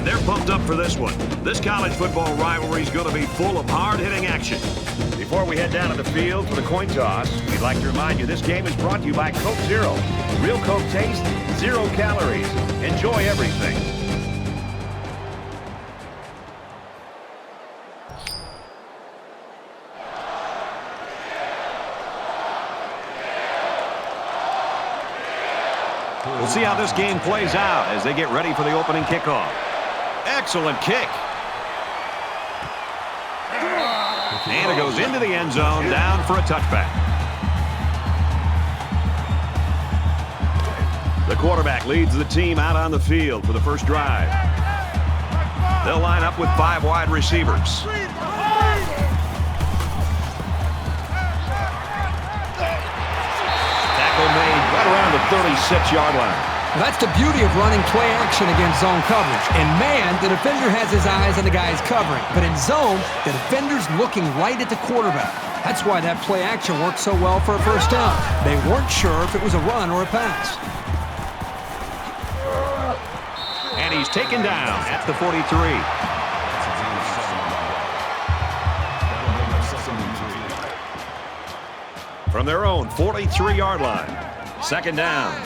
And they're pumped up for this one. This college football rivalry is going to be full of hard-hitting action. Before we head down to the field for the coin toss, we'd like to remind you this game is brought to you by Coke Zero. Real Coke taste, 0 calories. Enjoy everything. We'll see how this game plays out as they get ready for the opening kickoff. Excellent kick. And it goes into the end zone, down for a touchback. The quarterback leads the team out on the field for the first drive. They'll line up with 5 wide receivers. Tackle made right around the 36-yard line. That's the beauty of running play action against zone coverage. In man, the defender has his eyes on the guys covering. But in zone, the defender's looking right at the quarterback. That's why that play action worked so well for a first down. They weren't sure if it was a run or a pass. And he's taken down at the 43. From their own 43-yard line. Second down.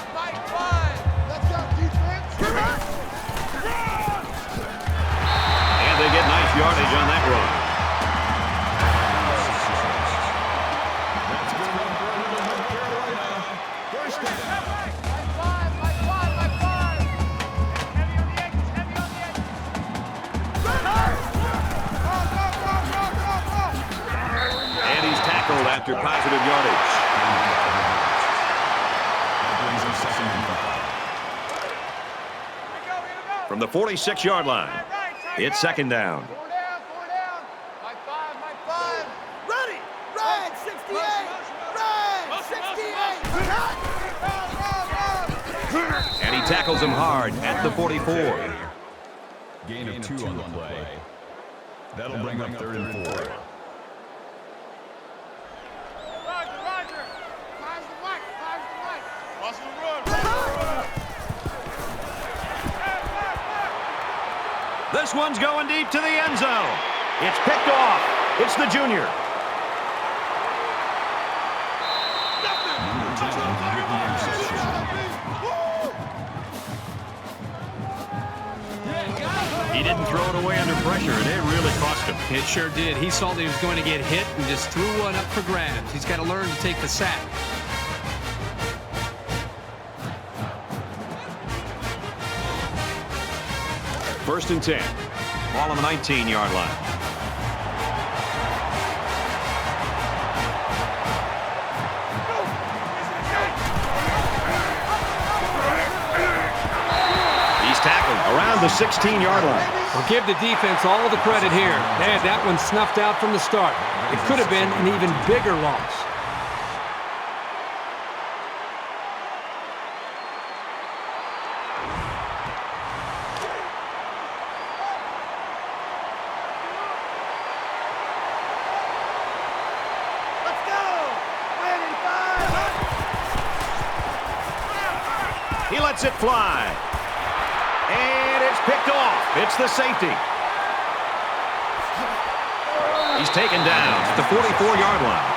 And they get nice yardage on that run. And he's tackled after positive yardage. From the 46-yard line, it's second down. Ready! Red 68! Red 68! And he tackles him hard at the 44. Gain of 2 on the play. That'll bring up 3rd and 4. Roger! Fires the right! Watch the run! This one's going deep to the end zone. It's picked off. It's the junior. He didn't throw it away under pressure, and it really cost him. It sure did. He saw that he was going to get hit and just threw one up for grabs. He's got to learn to take the sack. First and 10. Ball on the 19-yard line. He's tackled around the 16-yard line. We'll give the defense all the credit here. They had that one snuffed out from the start. It could have been an even bigger loss. He lets it fly. And it's picked off. It's the safety. He's taken down at the 44-yard line.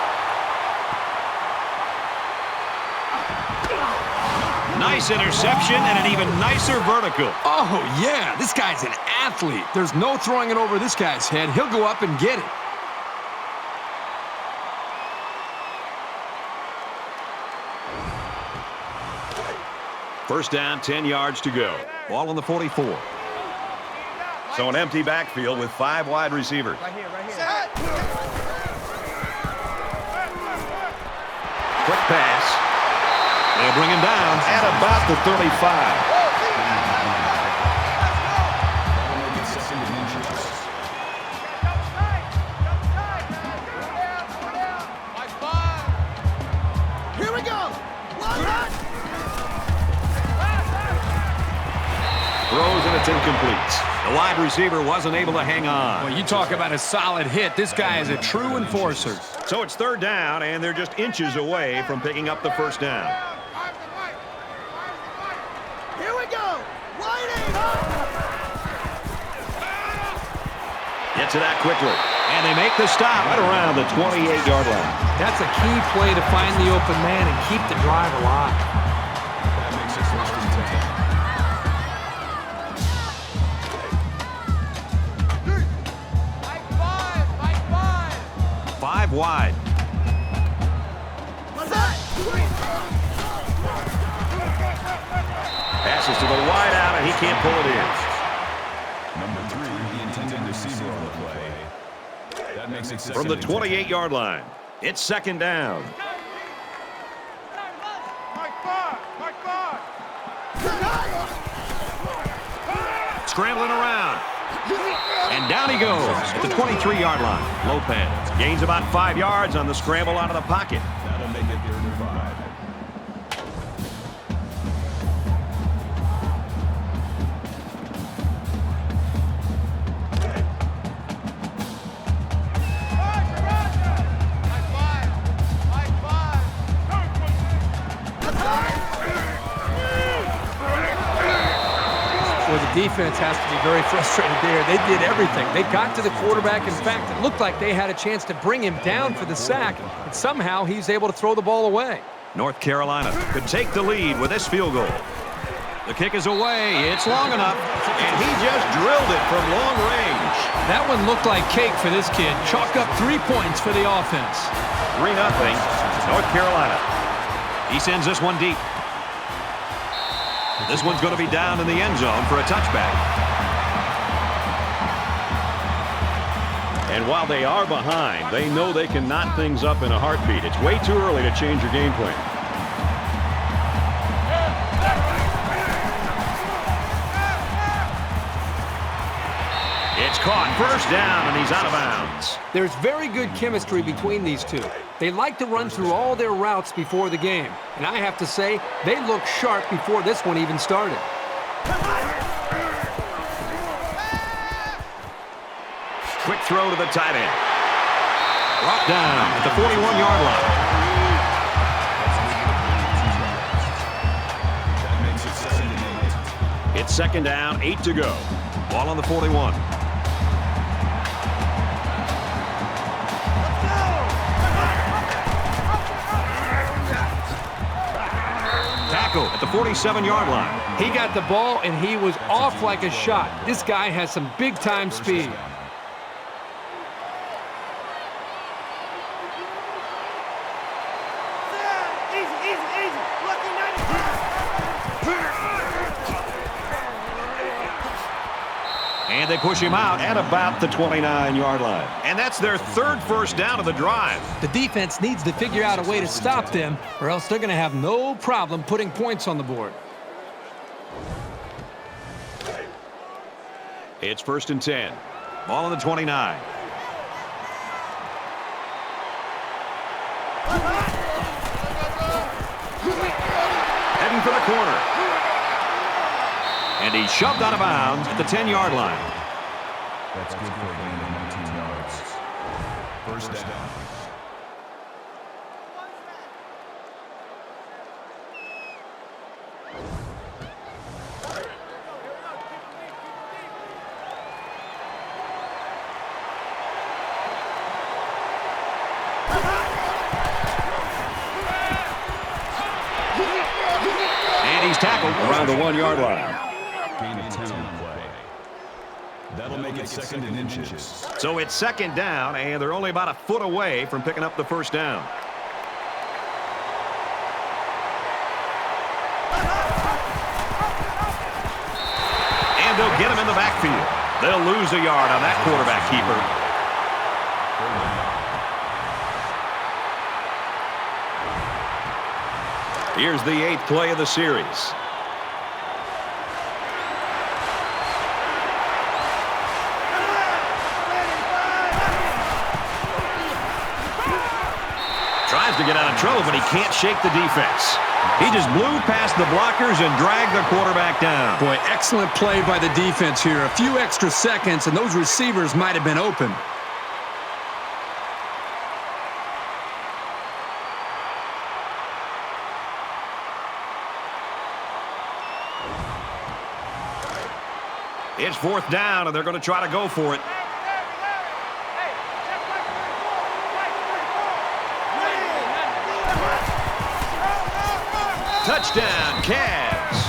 Nice interception and an even nicer vertical. Oh, yeah, this guy's an athlete. There's no throwing it over this guy's head. He'll go up and get it. First down, 10 yards to go. Ball on the 44. So an empty backfield with 5 wide receivers. Right here. Quick pass. They'll bring him down at about the 35. Here we go! Throws and it's incomplete. The wide receiver wasn't able to hang on. Well, you talk about a solid hit. This guy is a true enforcer. So it's third down, and they're just inches away from picking up the first down. Here we go! Wide get to that quickly. And they make the stop right around the 28-yard line. That's a key play to find the open man and keep the drive alive. That makes it 1st and 10. 5 wide. Passes to the wide out, and he can't pull it in. Number 3, the intended receiver on the play. That makes it 2nd From the and 10. 28-yard line, it's 2nd down. Scrambling around. And down he goes at the 23-yard line. Lopez gains about 5 yards on the scramble out of the pocket. That'll make it 3rd and 5. Well, the defense has to be very frustrated there. They did everything. They got to the quarterback. In fact, it looked like they had a chance to bring him down for the sack, and somehow he's able to throw the ball away. North Carolina could take the lead with this field goal. The kick is away. It's long enough, and he just drilled it from long range. That one looked like cake for this kid. Chalk up 3 points for the offense. 3-0, North Carolina. He sends this one deep. This one's going to be down in the end zone for a touchback. And while they are behind, they know they can knot things up in a heartbeat. It's way too early to change your game plan. It's caught. 1st down, and he's out of bounds. There's very good chemistry between these two. They like to run through all their routes before the game. And I have to say, they looked sharp before this one even started. Quick throw to the tight end. Brought down at the 41-yard line. That makes it 2nd and 8. It's 2nd down, 8 to go. Ball on the 41. Tackle at the 47-yard line. He got the ball, and he was off like a shot. This guy has some big-time speed. And they push him out at about the 29-yard line. And that's their 3rd first down of the drive. The defense needs to figure out a way to stop them, or else they're going to have no problem putting points on the board. It's 1st and 10. Ball on the 29. Heading for the corner. And he's shoved out of bounds at the 10-yard line. That's good for a gain of 19 yards. 1st down. And he's tackled around the 1-yard line. Gain of 10 on the play. That'll make it 2nd and inches. So it's 2nd down, and they're only about a foot away from picking up the 1st down. And they'll get him in the backfield. They'll lose a yard on that quarterback keeper. Here's the 8th play of the series. Tries to get out of trouble, but he can't shake the defense. He just blew past the blockers and dragged the quarterback down. Boy, excellent play by the defense here. A few extra seconds, and those receivers might have been open. It's 4th down, and they're going to try to go for it. Touchdown, Cavs.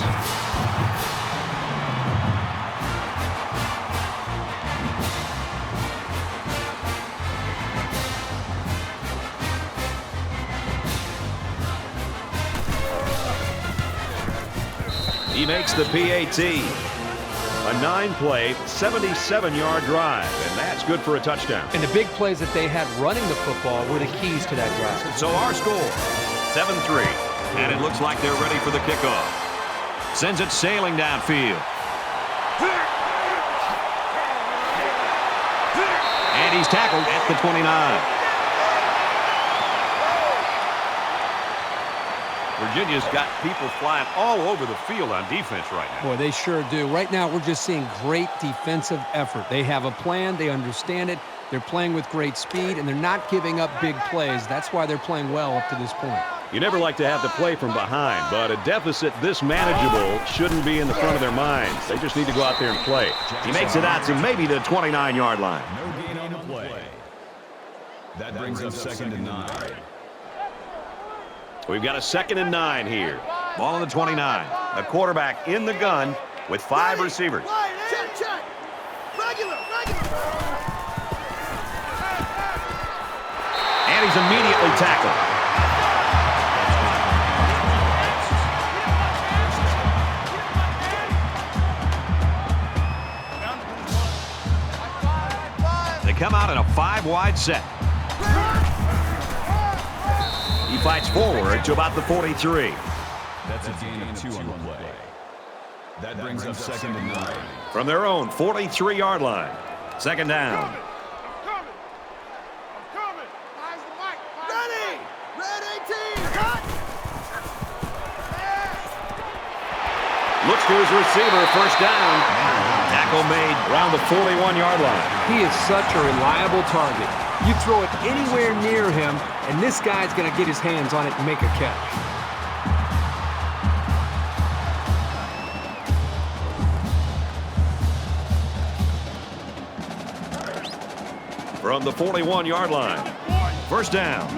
He makes the PAT. A 9-play, 77-yard drive, and that's good for a touchdown. And the big plays that they had running the football were the keys to that drive. So our score, 7-3, and it looks like they're ready for the kickoff. Sends it sailing downfield. And he's tackled at the 29. Virginia's got people flying all over the field on defense right now. Boy, they sure do. Right now, we're just seeing great defensive effort. They have a plan. They understand it. They're playing with great speed, and they're not giving up big plays. That's why they're playing well up to this point. You never like to have to play from behind, but a deficit this manageable shouldn't be in the front of their minds. They just need to go out there and play. He makes it out to maybe the 29-yard line. No gain on the play. That brings up 2nd and 9. We've got a 2nd and 9 here. Ball on the 29. A quarterback in the gun with 5 receivers. Check, check. Regular. And he's immediately tackled. They come out in a 5-wide set. He fights forward to about the 43. That's a gain of 2 on the play. That brings up 2nd and 9. From their own 43-yard line. 2nd down. I'm coming. Eyes the mic. Ready. Red 18. Cut. Looks to his receiver. 1st down. Tackle made around the 41-yard line. He is such a reliable target. You throw it anywhere near him, and this guy's going to get his hands on it and make a catch. From the 41-yard line. 1st down.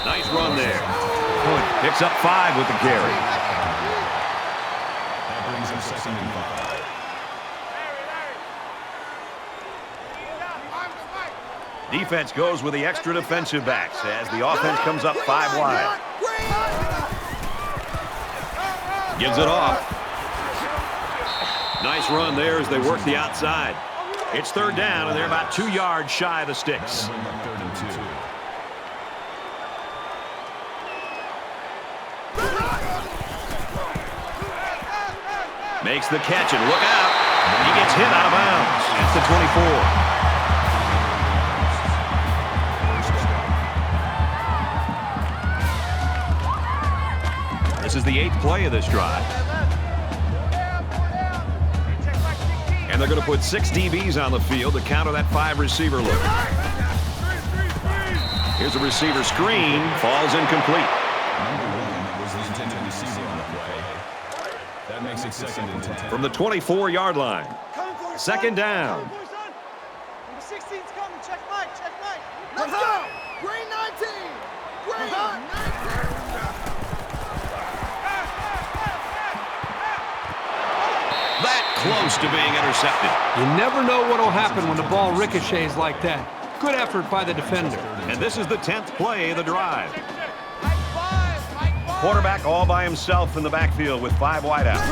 Nice run there. Hood picks up 5 with the carry. That brings up 2nd and 5. Defense goes with the extra defensive backs as the offense comes up 5 wide. Gives it off. Nice run there as they work the outside. It's 3rd down, and they're about 2 yards shy of the sticks. 3rd and 2. Makes the catch, and look out. He gets hit out of bounds. It's the 24. This is the 8th play of this drive. And they're going to put 6 DBs on the field to counter that 5 receiver look. Here's a receiver screen. Falls incomplete. Was the intended receiver on the play. That makes it 2nd and 10. From the 24-yard line. 2nd down. Number 16's coming. Check Mike. Let's go. Green 19. Green 19. That close to being intercepted. You never know what will happen when the ball ricochets like that. Good effort by the defender. And this is the 10th play of the drive. Quarterback all by himself in the backfield with 5 wideouts.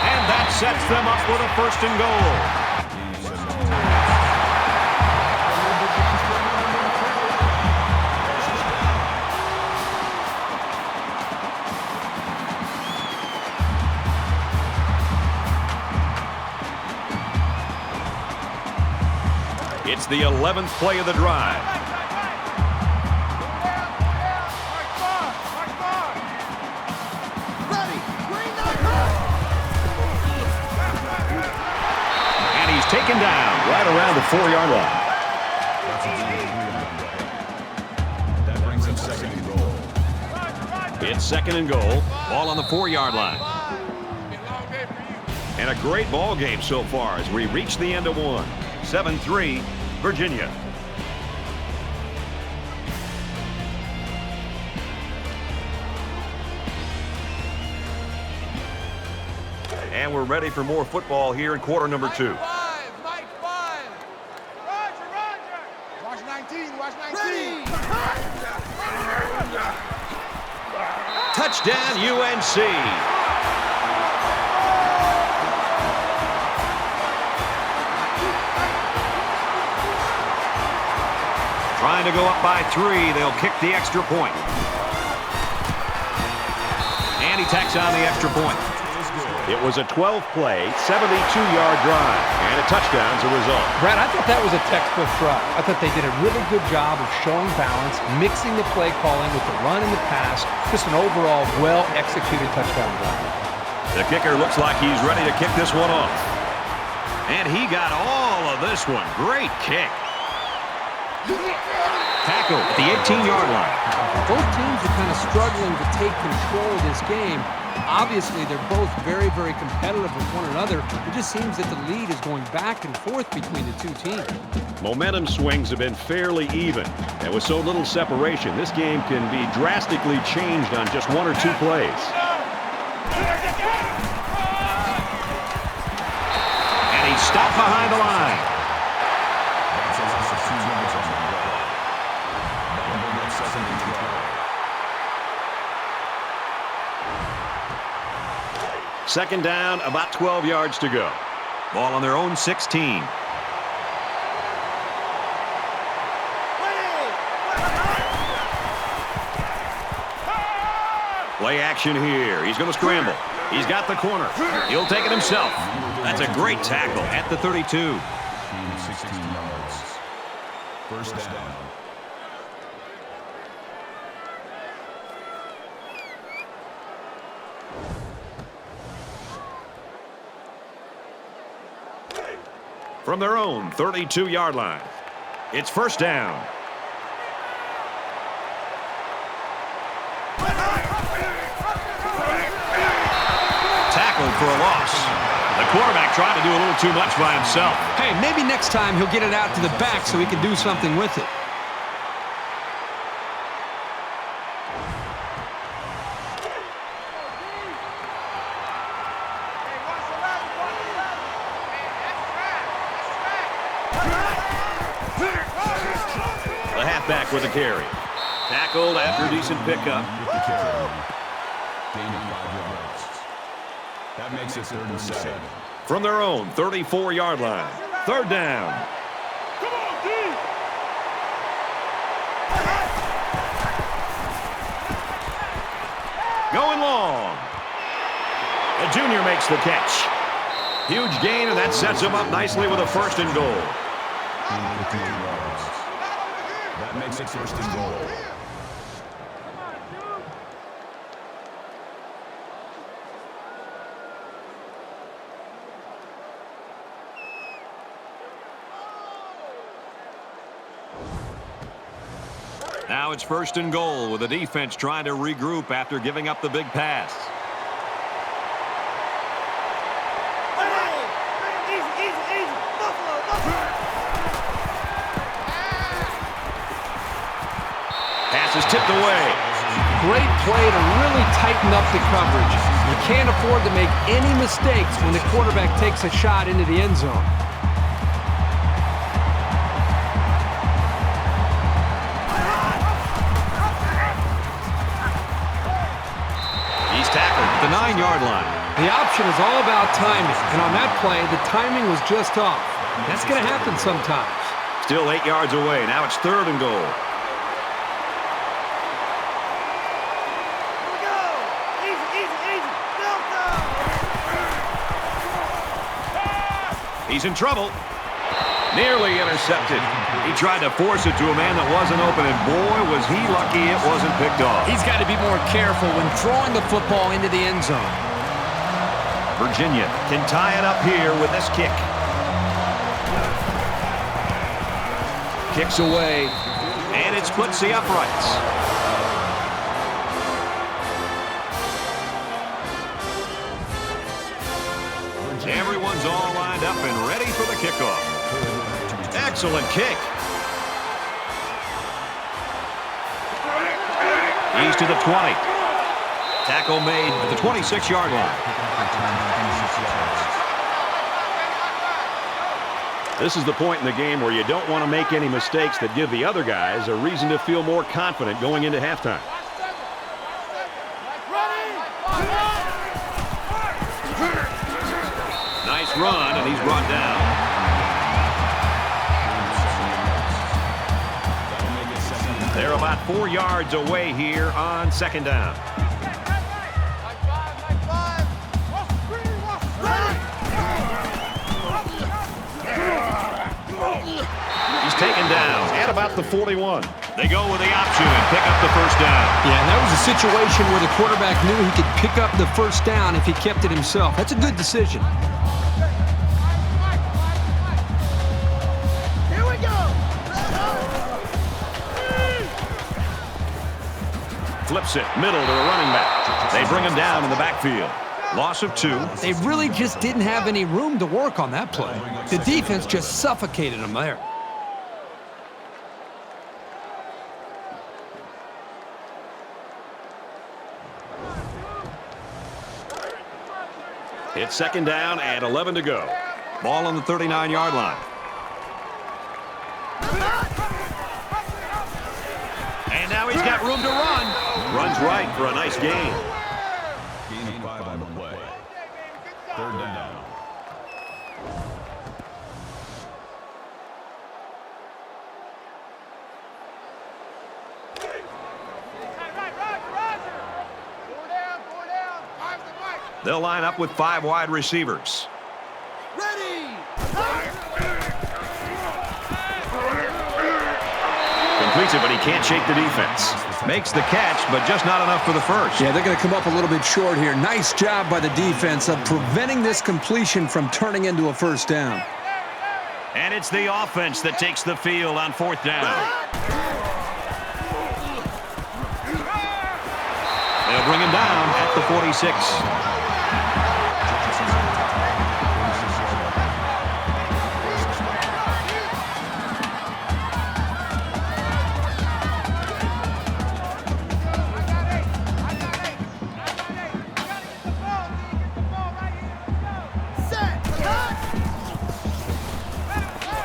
And that sets them up with a 1st and goal. It's the 11th play of the drive. And he's taken down right around the 4-yard line. That brings him 2nd and goal. It's 2nd and goal. Ball on the 4-yard line. And a great ball game so far as we reach the end of one. 7-3, Virginia. And we're ready for more football here in quarter number 2. Mike 5. Roger. Watch 19. Ready. Touchdown, UNC. Trying to go up by 3. They'll kick the extra point. And he tacks on the extra point. It was a 12-play, 72-yard drive, and a touchdown as a result. Brad, I thought that was a textbook drive. I thought they did a really good job of showing balance, mixing the play calling with the run and the pass. Just an overall well-executed touchdown drive. The kicker looks like he's ready to kick this one off. And he got all of this one. Great kick. Tackle at the 18-yard line. Both teams are kind of struggling to take control of this game. Obviously, they're both very, very competitive with one another. It just seems that the lead is going back and forth between the two teams. Momentum swings have been fairly even. And with so little separation, this game can be drastically changed on just 1 or 2 plays. And he's stopped behind the line. Second down, about 12 yards to go. Ball on their own 16. Play action here. He's going to scramble. He's got the corner. He'll take it himself. That's a great tackle at the 32. 16 yards. First down. From their own 32-yard line. It's first down. Tackled for a loss. The quarterback tried to do a little too much by himself. Hey, maybe next time he'll get it out to the back so he can do something with it. The halfback with a carry. Tackled after a decent pickup. Gain of 5 yards. That makes it 3rd and 7. From their own 34-yard line. Third down. Going long. The junior makes the catch. Huge gain, and that sets him up nicely with a 1st and goal. That makes it 1st and goal. Now it's 1st and goal with the defense trying to regroup after giving up the big pass. Pass is tipped away. Great play to really tighten up the coverage. You can't afford to make any mistakes when the quarterback takes a shot into the end zone. He's tackled at the 9-yard line. The option is all about timing, and on that play, the timing was just off. That's going to happen sometimes. Still 8 yards away. Now it's 3rd and goal. He's in trouble. Nearly intercepted. He tried to force it to a man that wasn't open, and boy, was he lucky it wasn't picked off. He's got to be more careful when throwing the football into the end zone. Virginia can tie it up here with this kick. Kicks away, and it splits the uprights. up and ready for the kickoff. Excellent kick. He's to the 20. Tackle made at the 26-yard line. This is the point in the game where you don't want to make any mistakes that give the other guys a reason to feel more confident going into halftime. Nice run, and he's brought down. They're about 4 yards away here on second down. He's taken down at about the 41. They go with the option and pick up the first down. Yeah, and that was a situation where the quarterback knew he could pick up the first down if he kept it himself. That's a good decision. Here we go. Flips it, middle to the running back. They bring him down in the backfield. Loss of 2. They really just didn't have any room to work on that play. The defense just suffocated them there. It's second down and 11 to go. Ball on the 39-yard line. And now he's got room to run. Runs right for a nice gain. Gain of 5 on the play. Third down. They'll line up with 5 wide receivers. Ready. Completes it, but he can't shake the defense. Makes the catch, but just not enough for the first. Yeah, they're going to come up a little bit short here. Nice job by the defense of preventing this completion from turning into a first down. And it's the offense that takes the field on 4th down. They'll bring him down at the 46.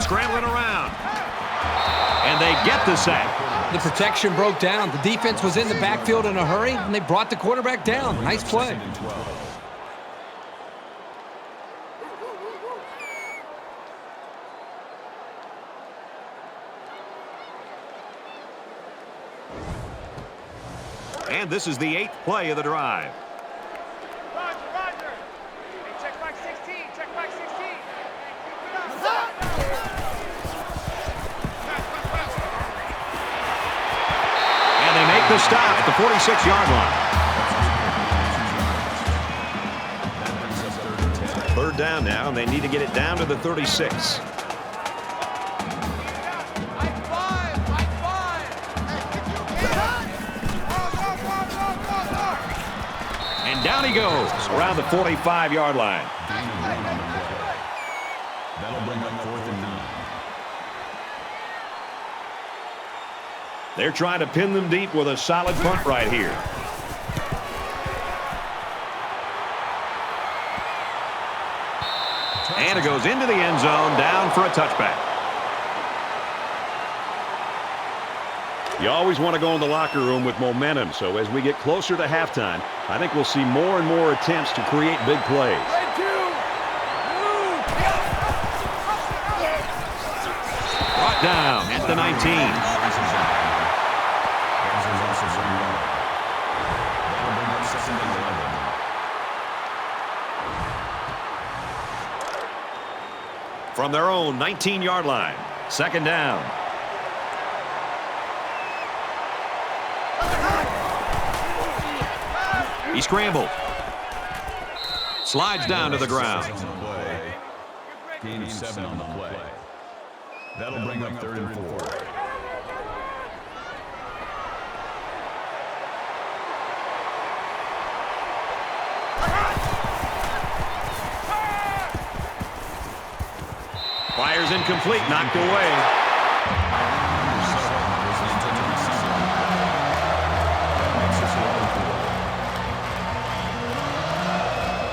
Scrambling around. And they get the sack. The protection broke down. The defense was in the backfield in a hurry, and they brought the quarterback down. Nice play. And this is the 8th play of the drive. Roger. Hey, check back 16. Check back 16. And they make the stop at the 46-yard line. Third down now, and they need to get it down to the 36. And down he goes around the 45-yard line. That'll bring up 4th and 9. They're trying to pin them deep with a solid punt right here. And it goes into the end zone, down for a touchback. You always want to go in the locker room with momentum, so as we get closer to halftime, I think we'll see more and more attempts to create big plays. Brought down at the 19. From their own 19-yard line, second down. He scrambled. Slides down to the ground. Gain of 7 on the play. That'll bring up 3rd and 4. incomplete, knocked away.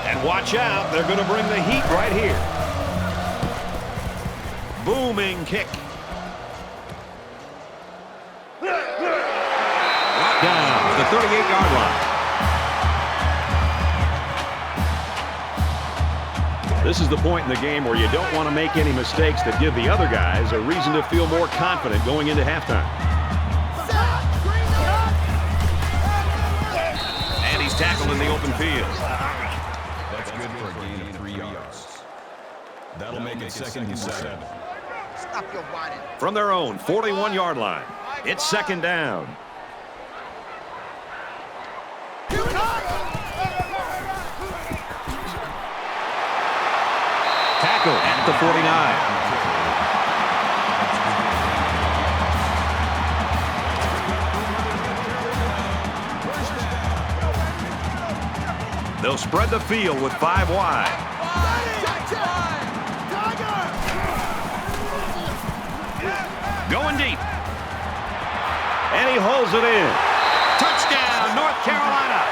And watch out, they're going to bring the heat right here. Booming kick. Brought down to the 38-yard line. This is the point in the game where you don't want to make any mistakes that give the other guys a reason to feel more confident going into halftime. And he's tackled in the open field. That's good for a gain of 3 yards. That'll make it 2nd and 7. Stop your whining. From their own 41-yard line, it's 2nd down. Tackle at the 49. They'll spread the field with 5 wide. Going deep. And he holds it in. Touchdown, North Carolina.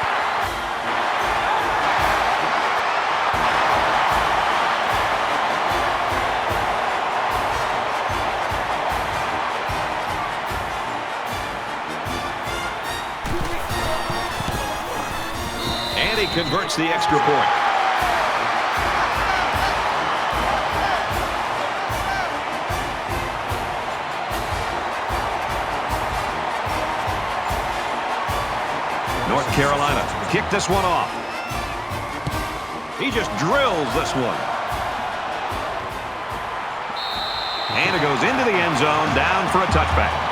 And he converts the extra point. North Carolina kicked this one off. He just drills this one. And it goes into the end zone, down for a touchback.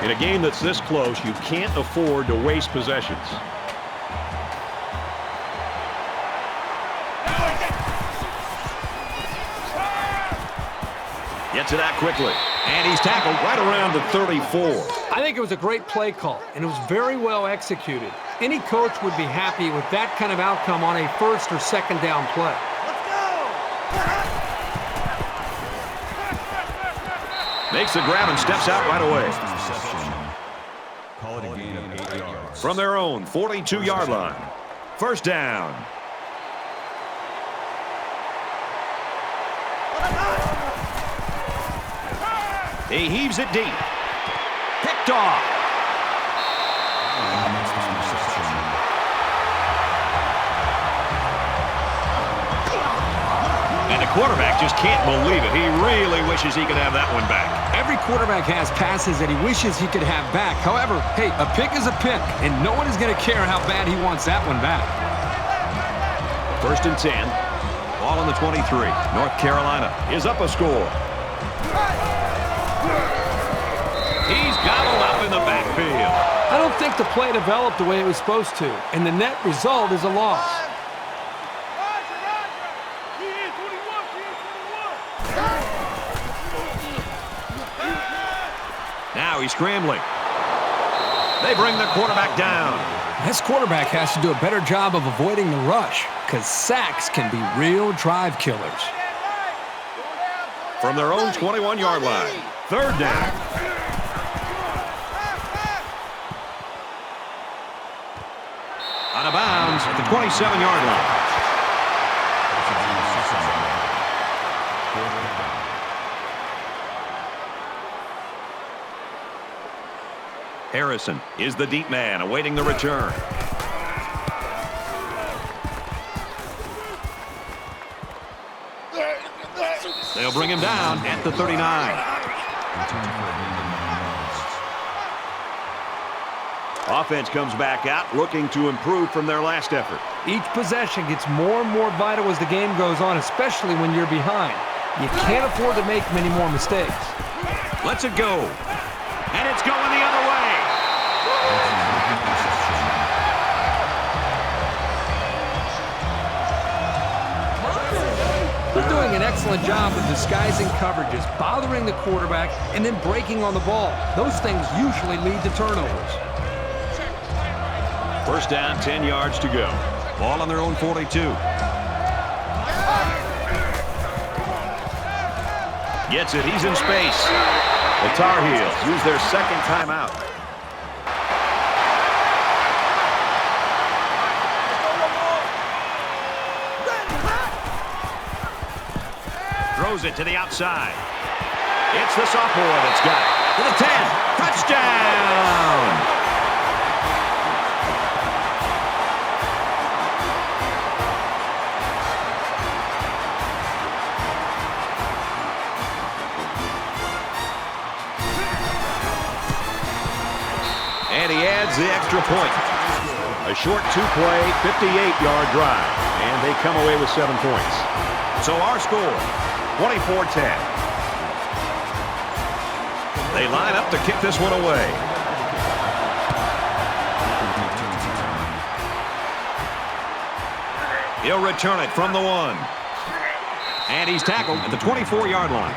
In a game that's this close, you can't afford to waste possessions. Gets it out quickly. And he's tackled right around the 34. I think it was a great play call, and it was very well executed. Any coach would be happy with that kind of outcome on a 1st or 2nd down play. Makes the grab and steps out right away. Call it a gain of 8 yards. From their own 42-yard line. 1st down. He heaves it deep. Picked off. And the quarterback just can't believe it. He really wishes he could have that one back. Every quarterback has passes that he wishes he could have back. However, hey, a pick is a pick, and no one is going to care how bad he wants that one back. 1st and 10. Ball on the 23. North Carolina is up a score. He's gobbled up in the backfield. I don't think the play developed the way it was supposed to, and the net result is a loss. Now he's scrambling. They bring the quarterback down. This quarterback has to do a better job of avoiding the rush, because sacks can be real drive killers. From their own 21-yard line. 3rd down. Out of bounds at the 27-yard line. Harrison is the deep man awaiting the return. They'll bring him down at the 39. Offense comes back out looking to improve from their last effort. Each possession gets more and more vital as the game goes on, especially when you're behind. You can't afford to make many more mistakes. Lets it go. And it's going the other way. They're doing an excellent job of disguising coverages, bothering the quarterback, and then breaking on the ball. Those things usually lead to turnovers. 1st down, 10 yards to go. Ball on their own 42. Gets it. He's in space. The Tar Heels use their second timeout. Throws it to the outside. It's the sophomore that's got it. To the 10. Touchdown! And he adds the extra point. A short two-play, 58-yard drive. And they come away with 7 points. So our score, 24-10. They line up to kick this one away. He'll return it from the 1. And he's tackled at the 24-yard line.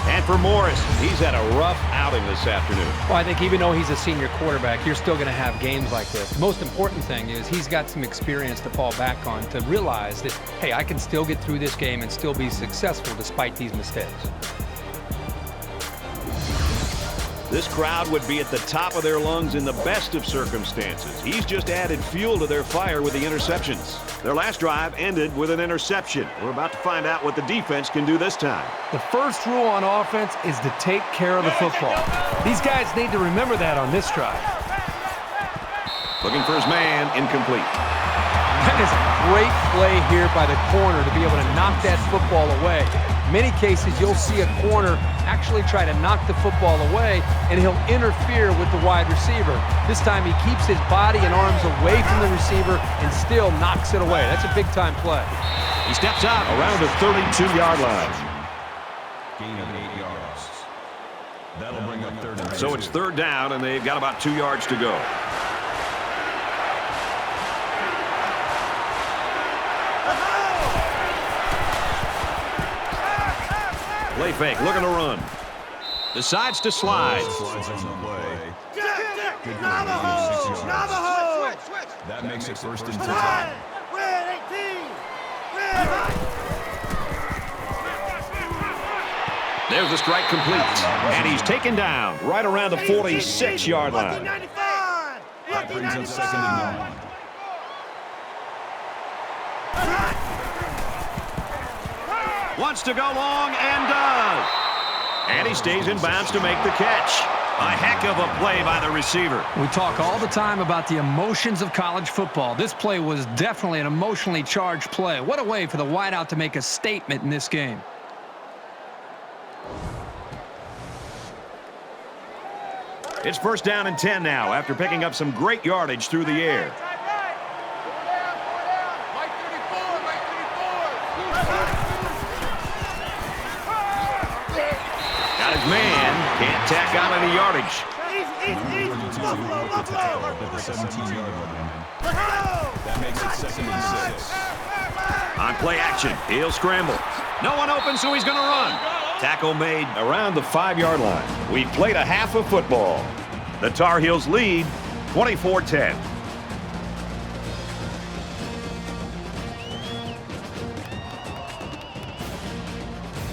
And for Morris, he's had a rough outing this afternoon. Well, I think even though he's a senior quarterback, you're still going to have games like this. The most important thing is he's got some experience to fall back on to realize that, hey, I can still get through this game and still be successful despite these mistakes. This crowd would be at the top of their lungs in the best of circumstances. He's just added fuel to their fire with the interceptions. Their last drive ended with an interception. We're about to find out what the defense can do this time. The first rule on offense is to take care of the football. These guys need to remember that on this drive. Looking for his man, incomplete. That is a great play here by the corner to be able to knock that football away. In many cases, you'll see a corner actually try to knock the football away, and he'll interfere with the wide receiver. This time he keeps his body and arms away from the receiver and still knocks it away. That's a big-time play. He steps out around the 32-yard line. Gain of 8 yards. That'll bring up 3rd and 2. So it's 3rd down, and they've got about 2 yards to go. Play fake, looking to run. Decides to slide. Slides on the play. Good Navajo! Navajo! That makes it 1st and 10. Red 18! Red! There's the strike complete. And he's taken down right around the 46-yard line. That brings up 2nd and 1. Wants to go long and does. And he stays in bounds to make the catch. A heck of a play by the receiver. We talk all the time about the emotions of college football. This play was definitely an emotionally charged play. What a way for the wideout to make a statement in this game. It's 1st down and 10 now after picking up some great yardage through the air. Got his man. Can't tack on any yardage. That makes it 2nd and 6. On play action, he'll scramble. No one open, so he's going to run. Tackle made around the 5-yard line. We've played a half of football. The Tar Heels lead 24-10.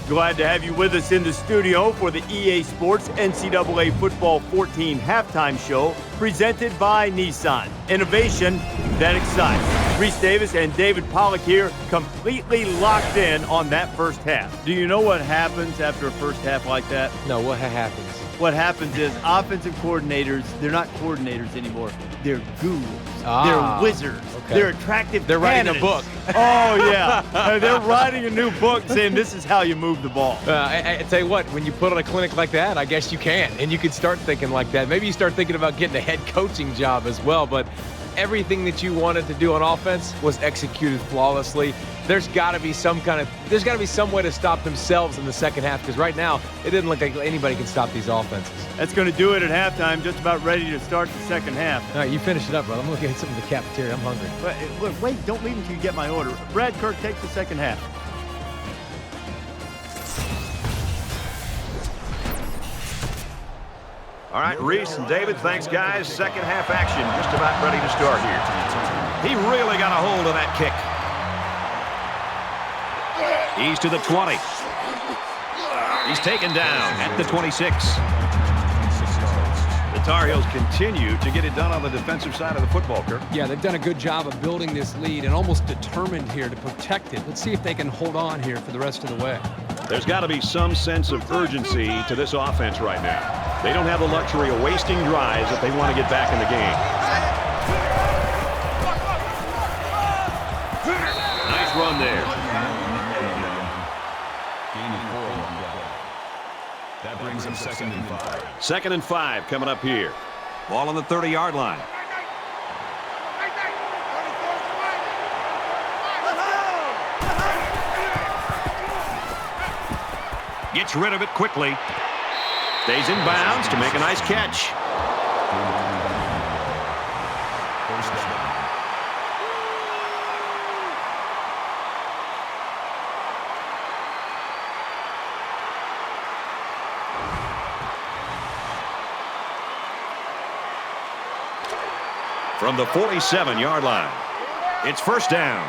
Glad to have you with us in the studio for the EA Sports NCAA Football 14 halftime show presented by Nissan. Innovation that excites. Reese Davis and David Pollock here, completely locked in on that first half. Do you know what happens after a first half like that? No, what happens? What happens is offensive coordinators, they're not coordinators anymore. They're gurus. They're wizards. Okay. They're attractive They're writing a candidates. book. Oh, yeah. They're writing a new book saying this is how you move the ball. I tell you what, when you put on a clinic like that, I guess you can. And you can start thinking like that. Maybe you start thinking about getting a head coaching job as well. But everything that you wanted to do on offense was executed flawlessly. There's got to be some way to stop themselves in the second half, because right now it didn't look like anybody can stop these offenses. That's going to do it at halftime, just about ready to start the second half. All right, you finish it up, brother. I'm looking at something in the cafeteria. I'm hungry. But, look, wait, don't leave until you get my order. Brad Kirk, take the second half. All right, Reese and David, thanks, guys. Second half action just about ready to start here. He really got a hold of that kick. He's to the 20. He's taken down at the 26. The Tar Heels continue to get it done on the defensive side of the football, Kirk. Yeah, they've done a good job of building this lead and almost determined here to protect it. Let's see if they can hold on here for the rest of the way. There's got to be some sense of urgency to this offense right now. They don't have the luxury of wasting drives if they want to get back in the game. Nice run there. That brings up 2nd and 5. 2nd and 5 coming up here. Ball on the 30-yard line. Gets rid of it quickly. Stays in bounds to make a nice catch. From the 47-yard line, it's 1st down.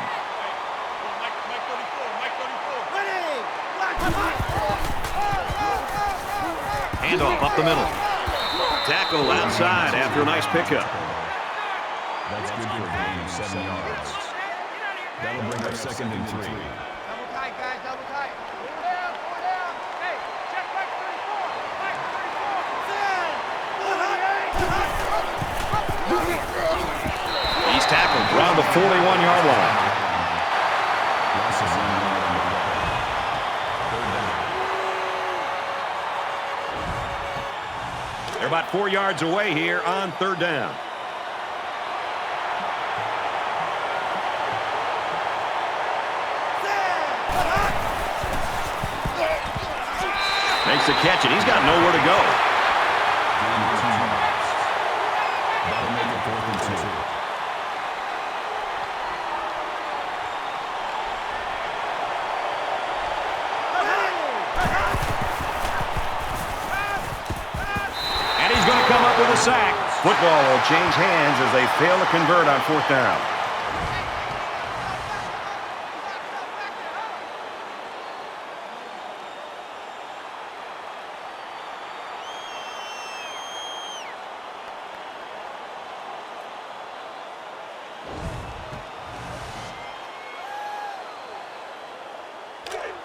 Handoff up the middle. Tackle outside after a nice pickup. That's good for a gain of 7 yards. That'll bring up 2nd and 3. Double tight, guys, double tight. Four down, four down. Hey, check Mike 34. Mike 34. He's tackled around the 41-yard line. They're about 4 yards away here on 3rd down. Makes the catch, and he's got nowhere to go. That'll make it 4th and 2. And he's going to come up with a sack. Football will change hands as they fail to convert on 4th down.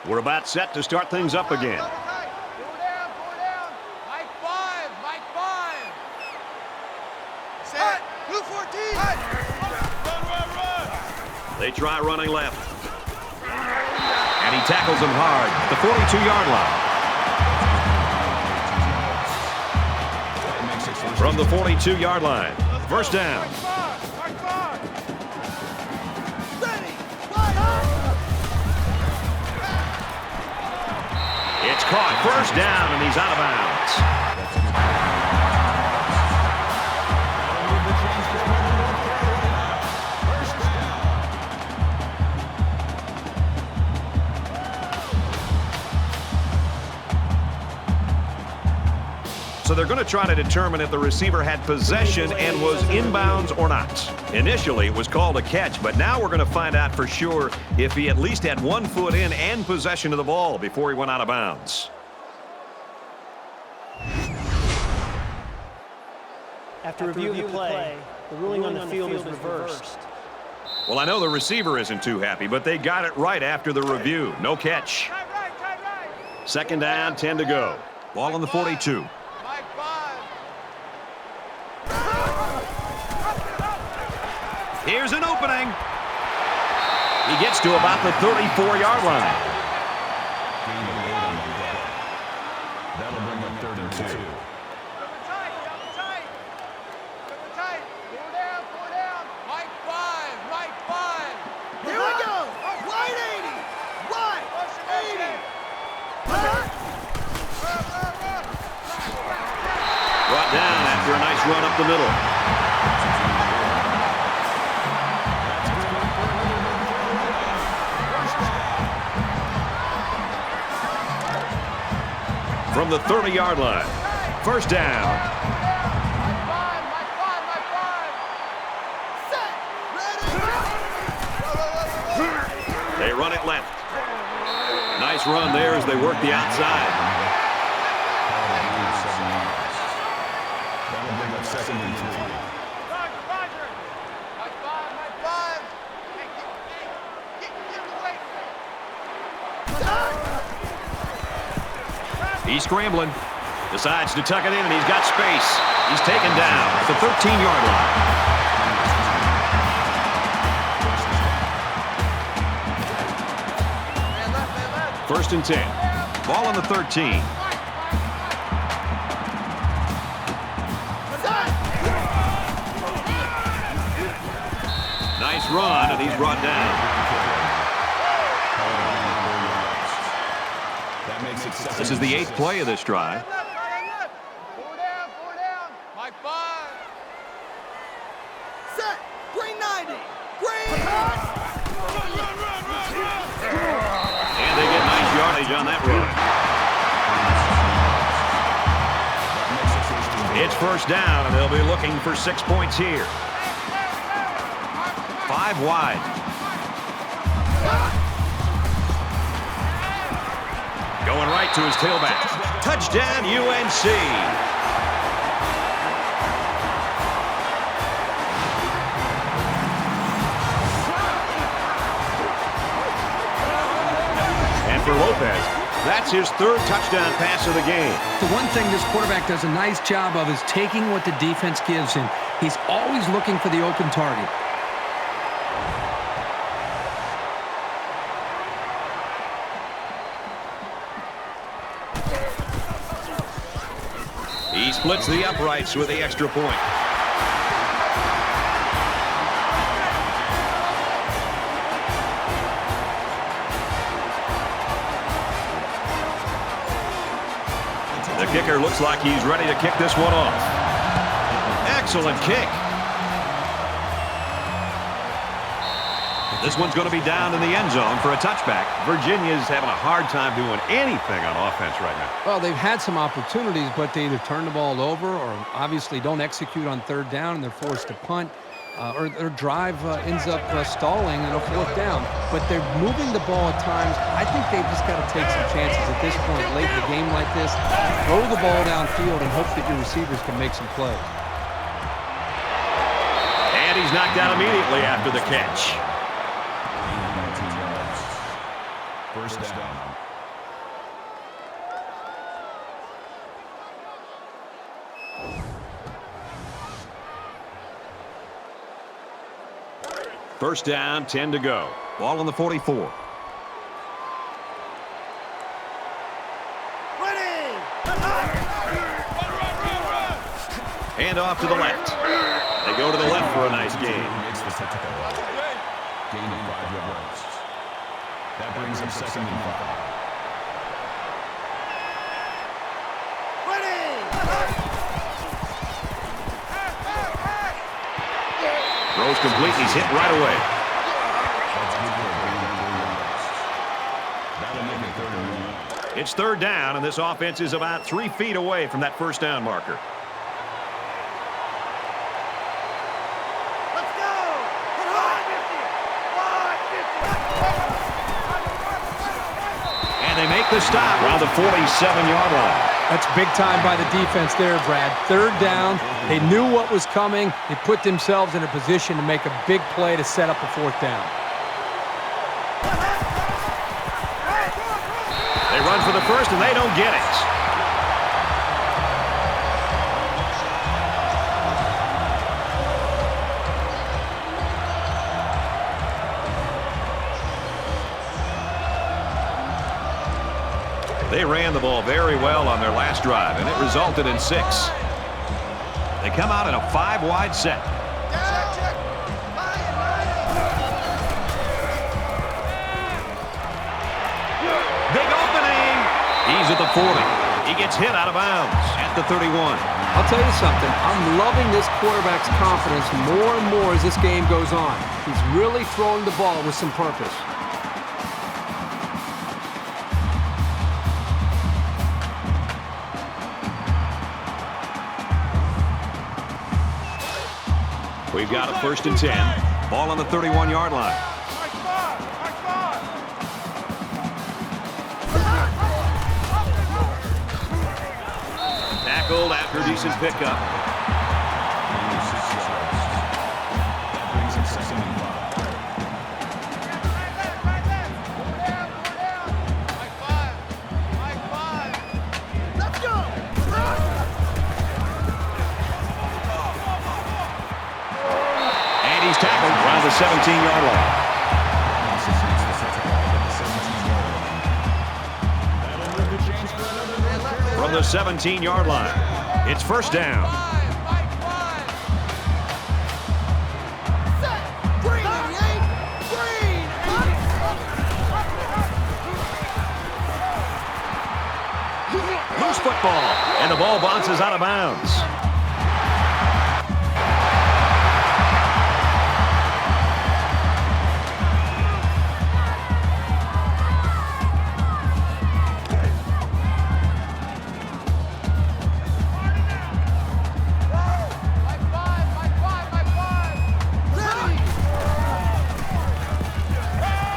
We're about set to start things up again. Four down, four down. Mike 5, Mike 5. Set. Blue 14. Run. They try running left. And he tackles him hard at the 42-yard line. From the 42-yard line, 1st down. Mike 5. Ready. It's caught, 1st down, and he's out of bounds. So they're going to try to determine if the receiver had possession and was inbounds or not. Initially, it was called a catch, but now we're going to find out for sure if he at least had 1 foot in and possession of the ball before he went out of bounds. After reviewing the play, the ruling on the field is reversed. Well, I know the receiver isn't too happy, but they got it right after the review. No catch. 2nd down, 10 to go. Ball on the 42. Mike 5. Here's an opening. He gets to about the 34-yard line. That'll bring up 3rd and 2. Double tight. Four down. Mike 5, Mike 5. Here we go. Wide 80. Wide 80. Brought down after a nice run up the middle. From the 30-yard line, 1st down. Mike 5. Set. Ready. They run it left. Nice run there as they work the outside. That'll bring up 2nd and 3. Roger. Mike 5. Hey, get away. He's scrambling. Decides to tuck it in, and he's got space. He's taken down at the 13-yard line. First and 10. Ball on the 13. Nice run, and he's brought down. That makes it 7. This is the 8th play of this drive. 4 down. Mike 5. Set. Green 90. Green hot. And they get nice yardage on that run. It's first down, and they'll be looking for 6 points here. 5 wide. Going right to his tailback. Touchdown, UNC. And for Lopez, that's his 3rd touchdown pass of the game. The one thing this quarterback does a nice job of is taking what the defense gives him. He's always looking for the open target. He splits the uprights with the extra point. The kicker looks like he's ready to kick this one off. Excellent kick. This one's going to be down in the end zone for a touchback. Virginia's having a hard time doing anything on offense right now. Well, they've had some opportunities, but they either turn the ball over or obviously don't execute on 3rd down, and they're forced to punt. Or their drive ends up stalling in a 4th down. But they're moving the ball at times. I think they've just got to take some chances at this point late in the game like this. Throw the ball downfield and hope that your receivers can make some plays. And he's knocked out immediately after the catch. First down. First down, 10 to go. Ball on the 44. Hand off to the left. They go to the left for a nice game. Gain of 5 yards. That brings up 2nd and 5. Throws complete. He's hit right away. That'll make it 3rd and 1. It's 3rd down, and this offense is about 3 feet away from that first down marker. Let's go. And they make the stop around the 47-yard line. That's big time by the defense there, Brad. 3rd down. They knew what was coming. They put themselves in a position to make a big play to set up a 4th down. They run for the first, and they don't get it. They ran the ball very well on their last drive, and it resulted in 6. They come out in a 5-wide set. Check. Big opening. He's at the 40. He gets hit out of bounds at the 31. I'll tell you something. I'm loving this quarterback's confidence more and more as this game goes on. He's really throwing the ball with some purpose. We've got it 1st and 10. Ball on the 31-yard line. Mike 5. decent pickup. Let's go! And he's tackled around the 17-yard line. From the 17-yard line, it's first down. Green 88! Green! Loose football, and the ball bounces out of bounds.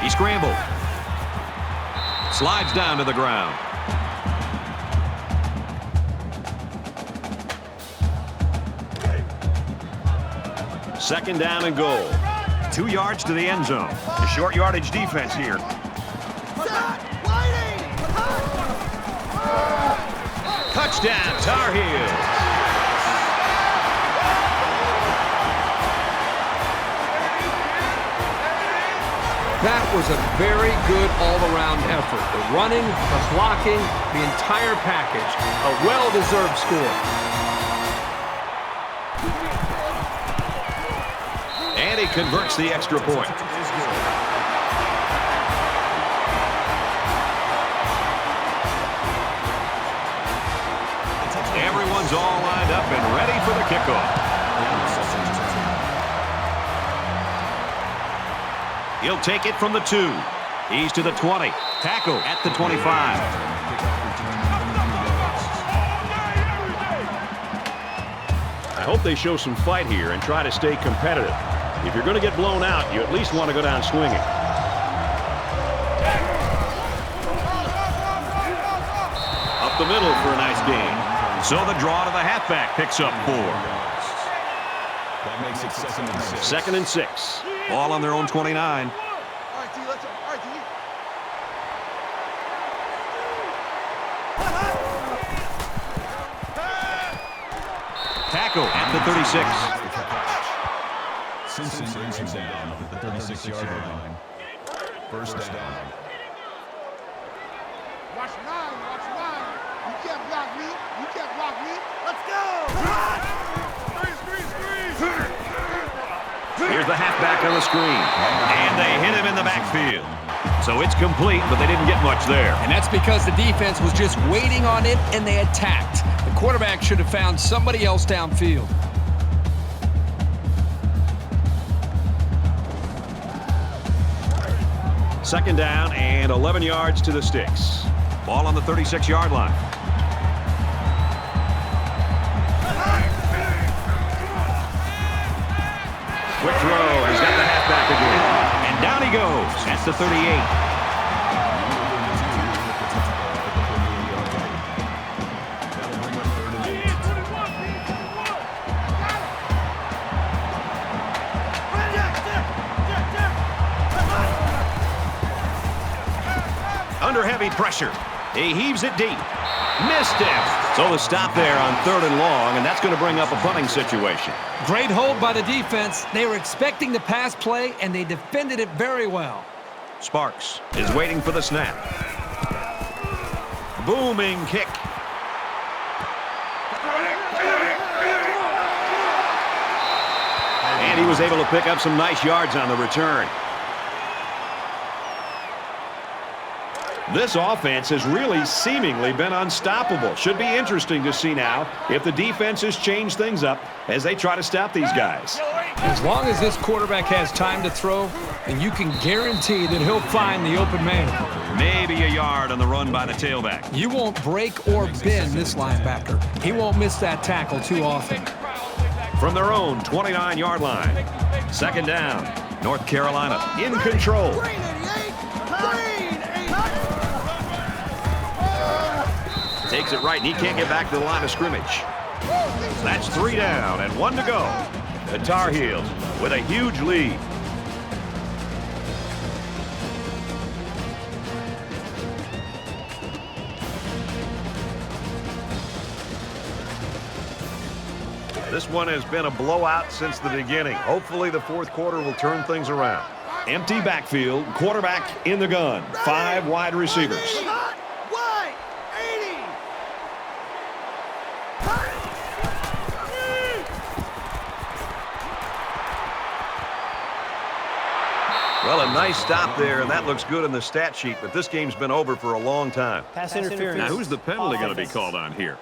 He scrambled. Slides down to the ground. Second down and goal. 2 yards to the end zone. The short yardage defense here. Touchdown, Tar Heels. That was a very good all-around effort. The running, the blocking, the entire package. A well-deserved score. And he converts the extra point. Everyone's all lined up and ready for the kickoff. He'll take it from the 2. He's to the 20. Tackle at the 25. I hope they show some fight here and try to stay competitive. If you're going to get blown out, you at least want to go down swinging. Up the middle for a nice gain. So the draw to the halfback picks up 4. That makes it second and 6. Second and 6. Ball on their own 29. All right, T, let's go. All right, T. Tackle at the 36. Simpson brings him down at the 36-yard line. First down. Watch 9, watch 9. You can't block me. You can't block me. Let's go! Here's the halfback on the screen. And they hit him in the backfield. So it's complete, but they didn't get much there. And that's because the defense was just waiting on it, and they attacked. The quarterback should have found somebody else downfield. Second down and 11 yards to the sticks. Ball on the 36-yard line. Quick throw. He's got the halfback again. And down he goes at the 38. Under heavy pressure. He heaves it deep. Missed him. So the stop there on 3rd and long, and that's going to bring up a punting situation. Great hold by the defense. They were expecting the pass play, and they defended it very well. Sparks is waiting for the snap. Booming kick. And he was able to pick up some nice yards on the return. This offense has really seemingly been unstoppable. Should be interesting to see now if the defense has changed things up as they try to stop these guys. As long as this quarterback has time to throw, then you can guarantee that he'll find the open man. Maybe a yard on the run by the tailback. You won't break or bend this linebacker. He won't miss that tackle too often. From their own 29-yard line. Second down. North Carolina in control. Green 88! Green 88! Takes it right, and he can't get back to the line of scrimmage. That's 3 down and 1 to go. The Tar Heels with a huge lead. This one has been a blowout since the beginning. Hopefully the fourth quarter will turn things around. Empty backfield, quarterback in the gun. 5 wide receivers. Wide, 80. Well, a nice stop there, and that looks good in the stat sheet, but this game's been over for a long time. Pass interference. Now, who's the penalty going to be called on here?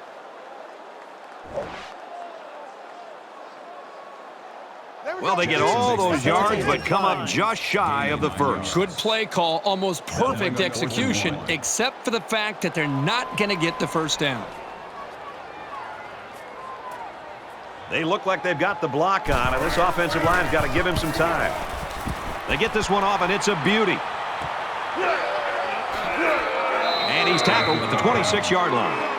Well, they get all those yards, but come up just shy of the first. Good play call, almost perfect execution, except for the fact that they're not going to get the first down. They look like they've got the block on, and this offensive line's got to give him some time. They get this one off, and it's a beauty. And he's tackled at the 26-yard line.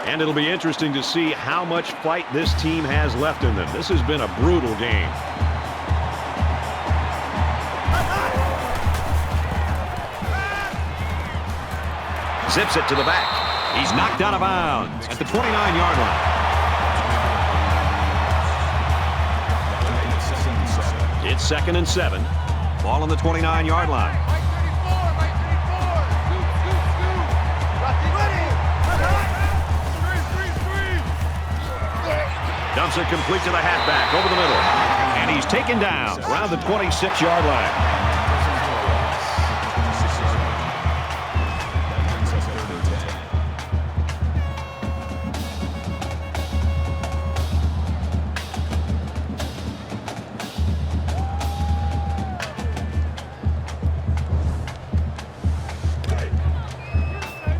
And it'll be interesting to see how much fight this team has left in them. This has been a brutal game. Zips it to the back. He's knocked out of bounds at the 29-yard line. It's 2nd and 7. Ball on the 29-yard line. Dumps it complete to the halfback over the middle. And he's taken down around the 26-yard line.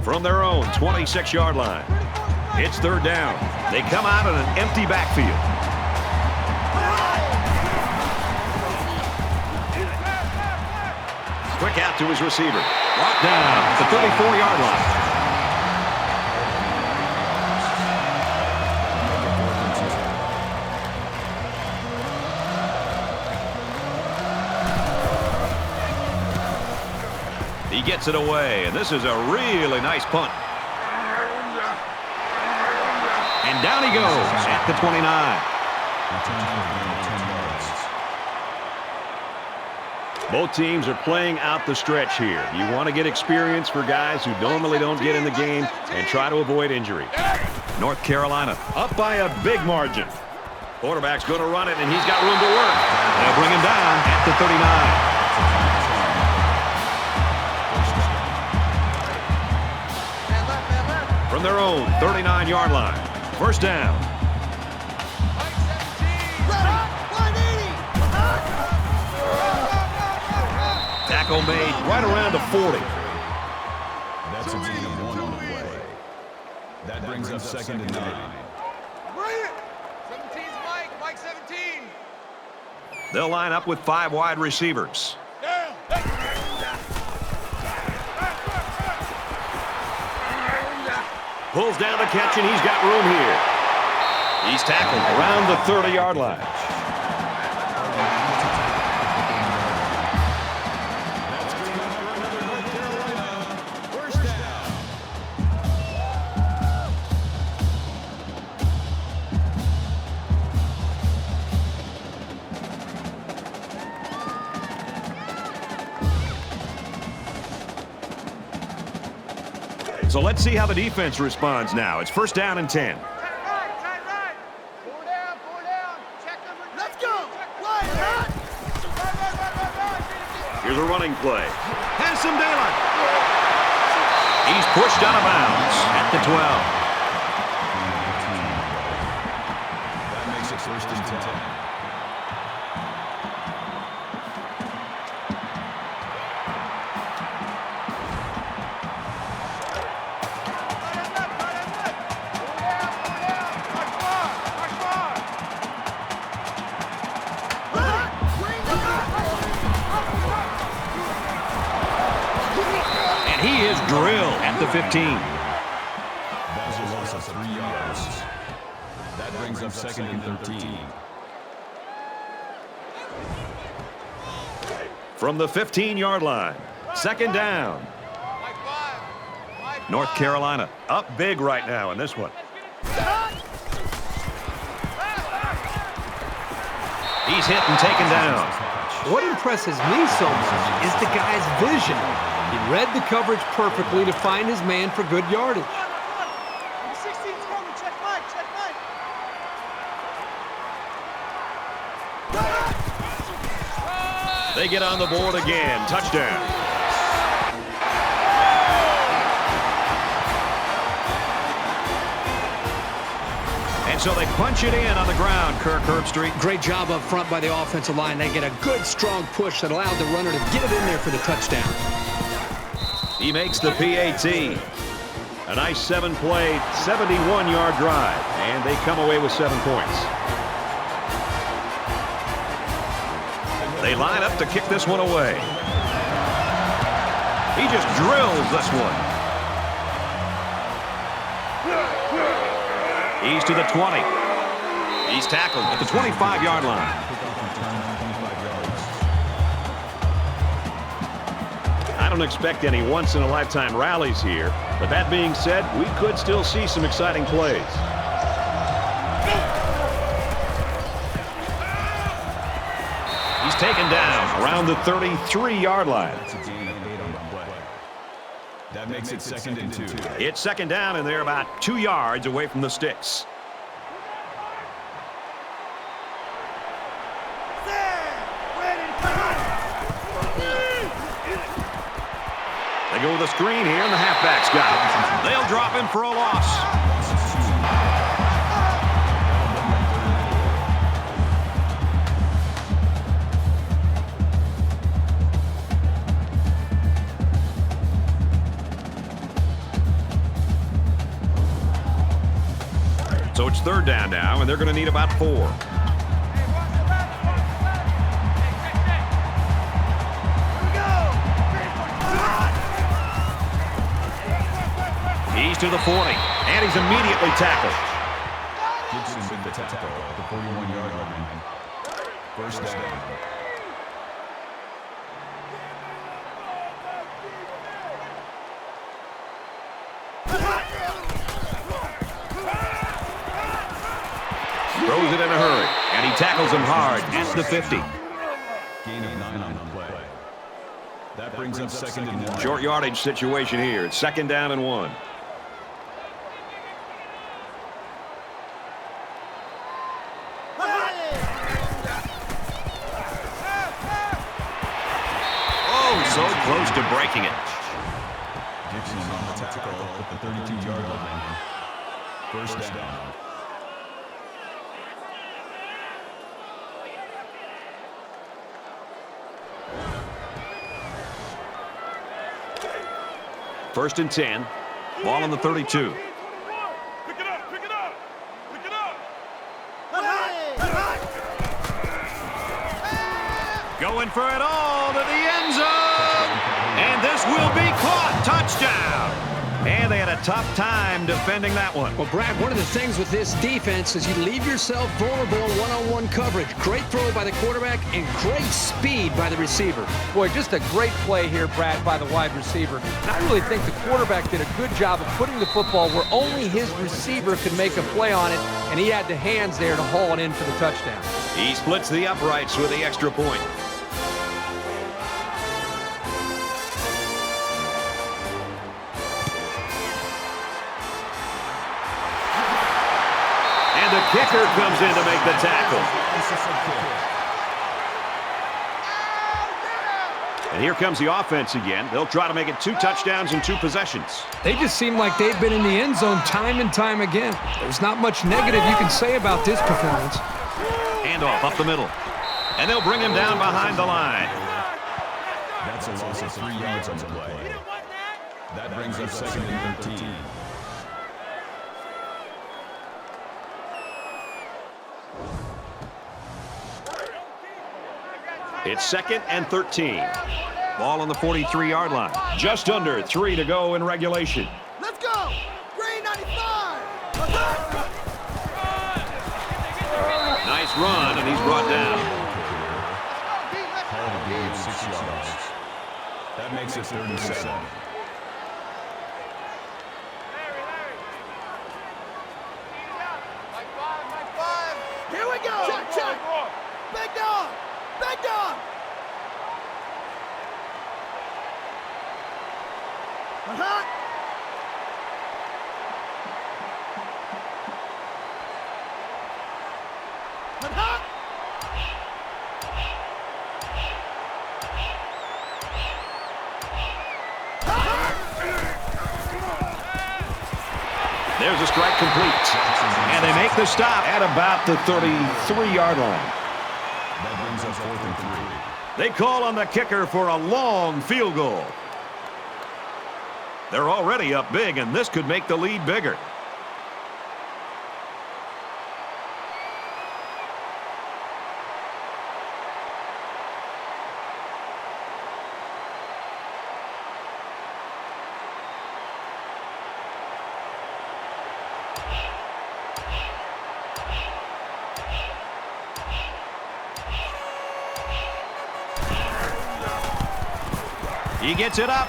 From their own 26-yard line. It's 3rd down. They come out in an empty backfield. Quick out to his receiver. Brought down at the 34-yard line. He gets it away, and this is a really nice punt. And down he goes at the 29. Both teams are playing out the stretch here. You want to get experience for guys who normally don't get in the game and try to avoid injury. North Carolina up by a big margin. Quarterback's going to run it, and he's got room to work. They'll bring him down at the 39. From their own 39-yard line. 1st down. Tackle made right around the 40. That's a gain of 1 on the play. That brings up 2nd and 9. 17's Mike 17. They'll line up with 5 wide receivers. Pulls down the catch, and he's got room here. He's tackled around the 30-yard line. So let's see how the defense responds now. It's 1st down and 10. Tight right. 4 down. Check number 19. Let's go. Wide, hot. Here's a running play. Has some daylight. He's pushed out of bounds at the 12. That makes it 1st and 10. he is drilled at the 15. That's a loss of 3 yards. That brings up second and 13. From the 15-yard line, second down. North Carolina up big right now in this one. He's hit and taken down. What impresses me so much is the guy's vision. He read the coverage perfectly to find his man for good yardage. They get on the board again. Touchdown. And so they punch it in on the ground, Kirk Herbstreit. Great job up front by the offensive line. They get a good, strong push that allowed the runner to get it in there for the touchdown. He makes the PAT. A nice 7-play, 71-yard drive. And they come away with 7 points. They line up to kick this one away. He just drills this one. He's to the 20. He's tackled at the 25-yard line. I don't expect any once-in-a-lifetime rallies here, but that being said, we could still see some exciting plays. He's taken down around the 33-yard line. That makes it second and 2. It's second down, and they're about 2 yards away from the sticks. They go with a screen here, and the halfback's got it. They'll drop him for a loss. So it's third down now, and they're going to need about 4. He's to the 40, and he's immediately tackled. Gibson with the tackle at the 41-yard line. First down. Throws it in a hurry, and he tackles him hard at the 50. Gain of 9 on the play. That brings up second and 1. Short yardage situation here. It's second down and 1. Oh, so close to breaking it. Gibson on the tackle at the 32-yard line. First down. First and 10. Ball on the 32. Pick it up, pick it up, pick it up. Going for it all to the end zone. And this will be caught. Touchdown. And they had a tough time defending that one. Well, Brad, one of the things with this defense is you leave yourself vulnerable in one-on-one coverage. Great throw by the quarterback and great speed by the receiver. Boy, just a great play here, Brad, by the wide receiver. And I really think the quarterback did a good job of putting the football where only his receiver could make a play on it, and he had the hands there to haul it in for the touchdown. He splits the uprights with the extra point. And the kicker comes in to make the tackle. And here comes the offense again. They'll try to make it 2 touchdowns and 2 possessions. They just seem like they've been in the end zone time and time again. There's not much negative you can say about this performance. Handoff up the middle. And they'll bring him down behind the line. That's a loss of 3 yards on the play. That brings up second and 13. It's second and 13. Ball on the 43-yard line. Just under 3 to go in regulation. Let's go. Green 95. Nice run, and he's brought down. Call the game 6 yards. That makes it 37. Here we go. Check, check. Big dog. Big dog. There's a strike complete. And they make the stop at about the 33-yard line. That brings us 4th and 3. They call on the kicker for a long field goal. They're already up big, and this could make the lead bigger. He gets it up.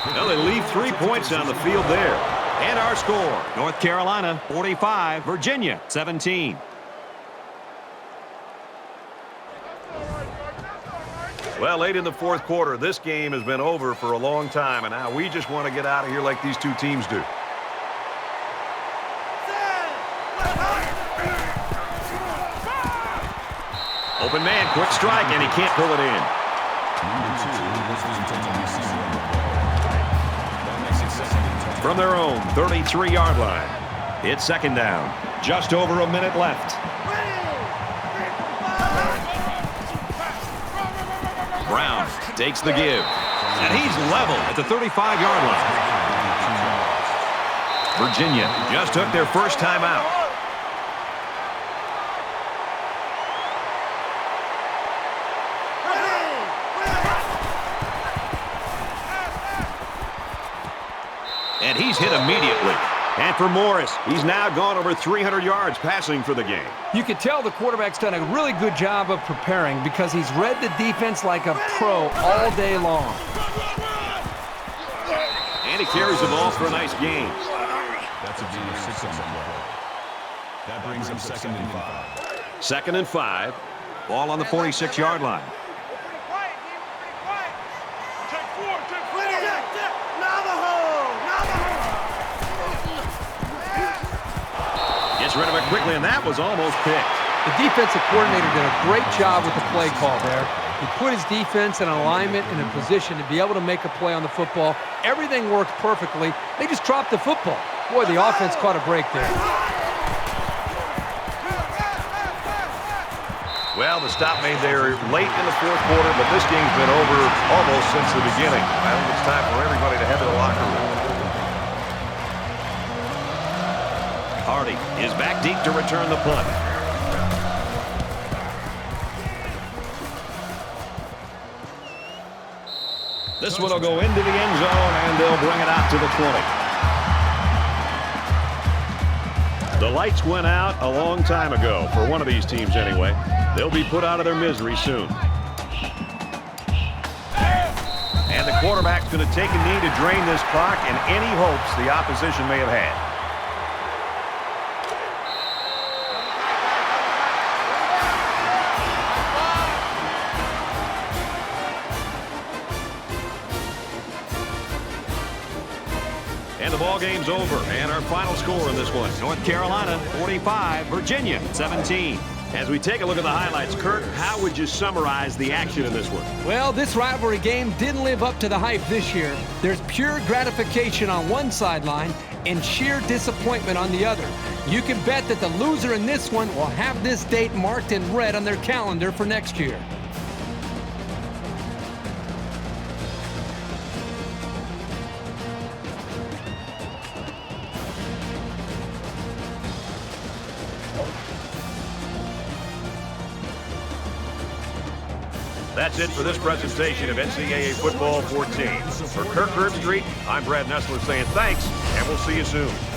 Well, they leave 3 points on the field there. And our score, North Carolina 45, Virginia 17. Well, late in the fourth quarter, this game has been over for a long time, and now we just want to get out of here like these two teams do. Open man, quick strike, and he can't pull it in. From their own 33-yard line, it's second down. Just over a minute left. Brown takes the give, and he's level at the 35-yard line. Virginia just took their first time out. And he's hit immediately. And for Morris, he's now gone over 300 yards passing for the game. You can tell the quarterback's done a really good job of preparing because he's read the defense like a pro all day long. And he carries the ball for a nice gain. That's a gain of 6 on the play. That brings him 2nd and 5. 2nd and 5. Ball on the 46-yard line. Gets rid of it quickly, and that was almost picked. The defensive coordinator did a great job with the play call there. He put his defense in alignment and in position to be able to make a play on the football. Everything worked perfectly. They just dropped the football. Boy, the offense caught a break there. Well, the stop made there late in the fourth quarter, but this game's been over almost since the beginning. I think it's time for everybody to head to the locker room. Hardy is back deep to return the punt. This one will go into the end zone, and they'll bring it out to the 20. The lights went out a long time ago, for one of these teams anyway. They'll be put out of their misery soon. And the quarterback's going to take a knee to drain this clock and any hopes the opposition may have had. And the ball game's over. And our final score in this one, North Carolina 45, Virginia 17. As we take a look at the highlights, Kurt, how would you summarize the action in this one? Well, this rivalry game didn't live up to the hype this year. There's pure gratification on one sideline and sheer disappointment on the other. You can bet that the loser in this one will have this date marked in red on their calendar for next year. That's it for this presentation of NCAA Football 14. For Kirk Herbstreit, I'm Brad Nessler saying thanks, and we'll see you soon.